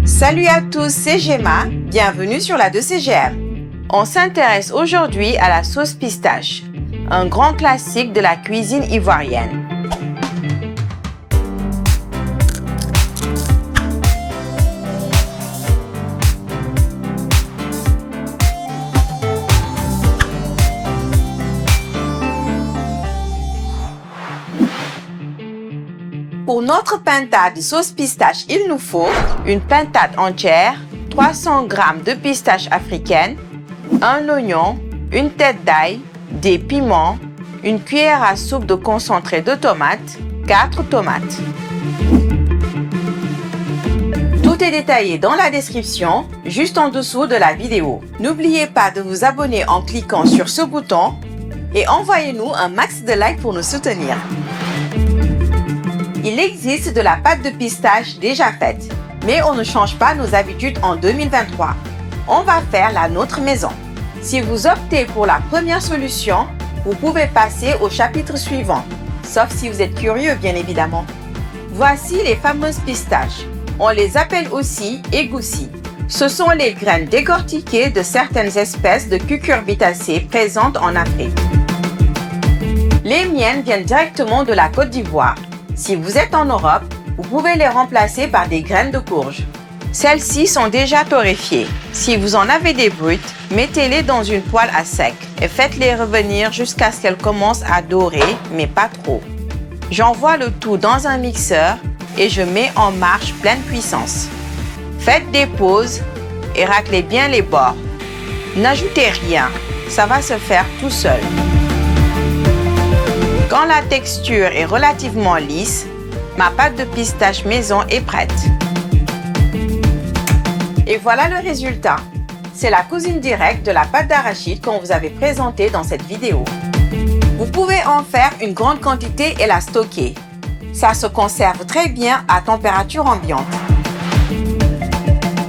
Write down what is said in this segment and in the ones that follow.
Salut à tous, c'est Gemma, bienvenue sur la 2CGM. On s'intéresse aujourd'hui à la sauce pistache, un grand classique de la cuisine ivoirienne. Pour notre pintade sauce pistache, il nous faut une pintade entière, 300 g de pistache africaine, un oignon, une tête d'ail, des piments, une cuillère à soupe de concentré de tomates, 4 tomates. Tout est détaillé dans la description, juste en dessous de la vidéo. N'oubliez pas de vous abonner en cliquant sur ce bouton et envoyez-nous un max de likes pour nous soutenir. Il existe de la pâte de pistache déjà faite, mais on ne change pas nos habitudes en 2023. On va faire la nôtre maison. Si vous optez pour la première solution, vous pouvez passer au chapitre suivant, sauf si vous êtes curieux bien évidemment. Voici les fameuses pistaches. On les appelle aussi égoussis. Ce sont les graines décortiquées de certaines espèces de cucurbitacées présentes en Afrique. Les miennes viennent directement de la Côte d'Ivoire. Si vous êtes en Europe, vous pouvez les remplacer par des graines de courge. Celles-ci sont déjà torréfiées. Si vous en avez des brutes, mettez-les dans une poêle à sec et faites-les revenir jusqu'à ce qu'elles commencent à dorer, mais pas trop. J'envoie le tout dans un mixeur et je mets en marche pleine puissance. Faites des pauses et raclez bien les bords. N'ajoutez rien, ça va se faire tout seul. Quand la texture est relativement lisse, ma pâte de pistache maison est prête. Et voilà le résultat. C'est la cousine directe de la pâte d'arachide qu'on vous avait présentée dans cette vidéo. Vous pouvez en faire une grande quantité et la stocker. Ça se conserve très bien à température ambiante.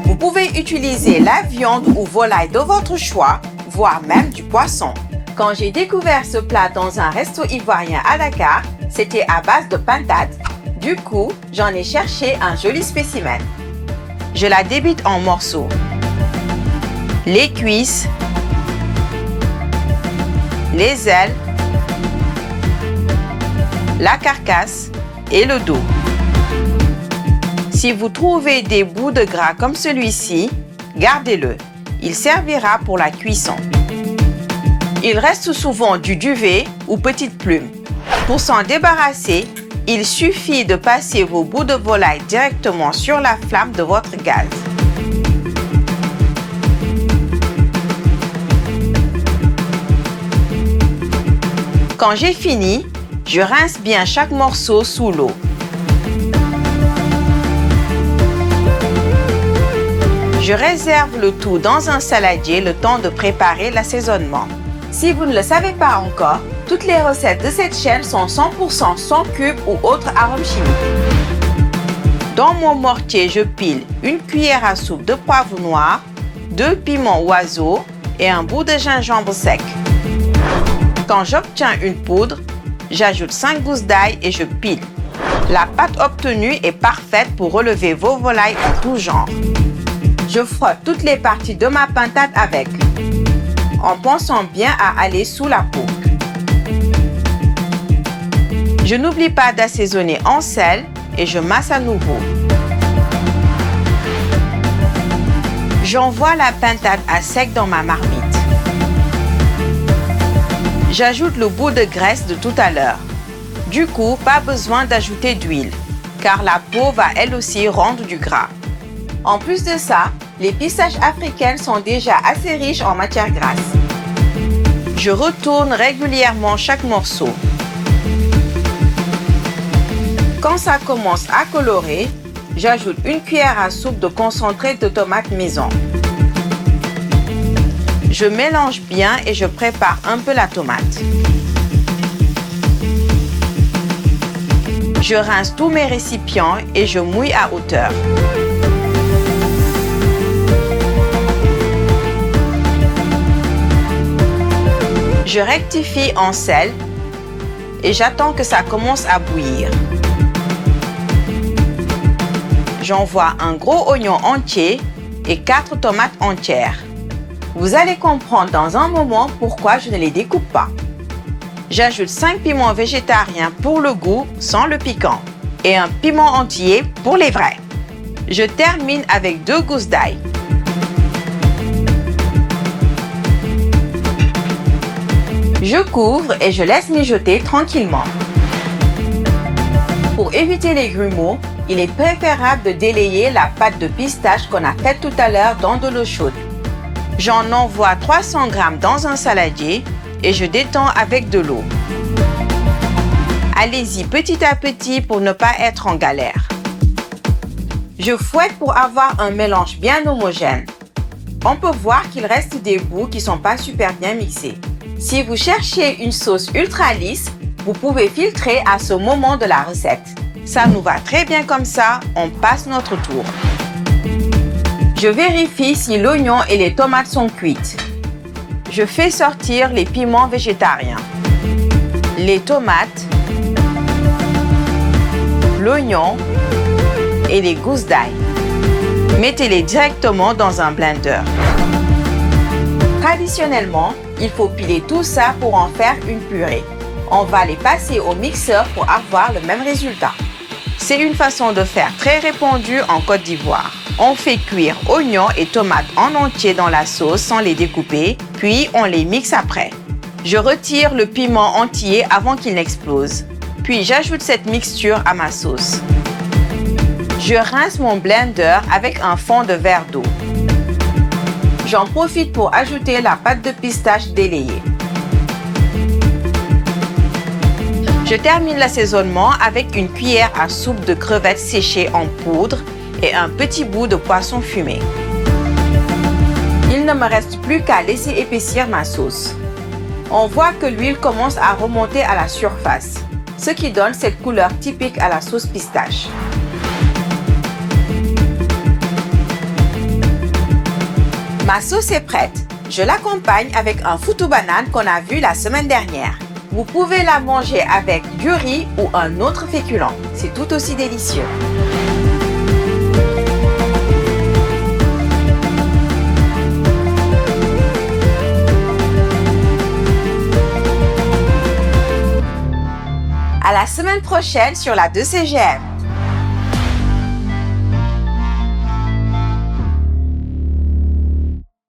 Vous pouvez utiliser la viande ou volaille de votre choix, voire même du poisson. Quand j'ai découvert ce plat dans un resto ivoirien à Dakar, c'était à base de pintade. Du coup, j'en ai cherché un joli spécimen. Je la débite en morceaux. Les cuisses, les ailes, la carcasse et le dos. Si vous trouvez des bouts de gras comme celui-ci, gardez-le. Il servira pour la cuisson. Il reste souvent du duvet ou petites plumes. Pour s'en débarrasser, il suffit de passer vos bouts de volaille directement sur la flamme de votre gaz. Quand j'ai fini, je rince bien chaque morceau sous l'eau. Je réserve le tout dans un saladier le temps de préparer l'assaisonnement. Si vous ne le savez pas encore, toutes les recettes de cette chaîne sont 100% sans cubes ou autres arômes chimiques. Dans mon mortier, je pile une cuillère à soupe de poivre noir, 2 piments oiseaux et un bout de gingembre sec. Quand j'obtiens une poudre, j'ajoute 5 gousses d'ail et je pile. La pâte obtenue est parfaite pour relever vos volailles en tout genre. Je frotte toutes les parties de ma pintade avec, en pensant bien à aller sous la peau. Je n'oublie pas d'assaisonner en sel et je masse à nouveau. J'envoie la pintade à sec dans ma marmite. J'ajoute le bout de graisse de tout à l'heure. Du coup, pas besoin d'ajouter d'huile, car la peau va elle aussi rendre du gras. En plus de ça, les pistaches africaines sont déjà assez riches en matière grasse. Je retourne régulièrement chaque morceau. Quand ça commence à colorer, j'ajoute une cuillère à soupe de concentré de tomate maison. Je mélange bien et je prépare un peu la tomate. Je rince tous mes récipients et je mouille à hauteur. Je rectifie en sel et j'attends que ça commence à bouillir. J'envoie un gros oignon entier et 4 tomates entières. Vous allez comprendre dans un moment pourquoi je ne les découpe pas. J'ajoute 5 piments végétariens pour le goût sans le piquant et un piment entier pour les vrais. Je termine avec 2 gousses d'ail. Je couvre et je laisse mijoter tranquillement. Pour éviter les grumeaux, il est préférable de délayer la pâte de pistache qu'on a faite tout à l'heure dans de l'eau chaude. J'en envoie 300 g dans un saladier et je détends avec de l'eau. Allez-y petit à petit pour ne pas être en galère. Je fouette pour avoir un mélange bien homogène. On peut voir qu'il reste des bouts qui ne sont pas super bien mixés. Si vous cherchez une sauce ultra lisse, vous pouvez filtrer à ce moment de la recette. Ça nous va très bien comme ça, on passe notre tour. Je vérifie si l'oignon et les tomates sont cuites. Je fais sortir les piments végétariens, les tomates, l'oignon et les gousses d'ail. Mettez-les directement dans un blender. Traditionnellement, il faut piler tout ça pour en faire une purée. On va les passer au mixeur pour avoir le même résultat. C'est une façon de faire très répandue en Côte d'Ivoire. On fait cuire oignons et tomates en entier dans la sauce sans les découper, puis on les mixe après. Je retire le piment entier avant qu'il n'explose. Puis j'ajoute cette mixture à ma sauce. Je rince mon blender avec un fond de verre d'eau. J'en profite pour ajouter la pâte de pistache délayée. Je termine l'assaisonnement avec une cuillère à soupe de crevettes séchées en poudre et un petit bout de poisson fumé. Il ne me reste plus qu'à laisser épaissir ma sauce. On voit que l'huile commence à remonter à la surface, ce qui donne cette couleur typique à la sauce pistache. Ma sauce est prête. Je l'accompagne avec un foutou banane qu'on a vu la semaine dernière. Vous pouvez la manger avec du riz ou un autre féculent. C'est tout aussi délicieux. À la semaine prochaine sur la 2CGM.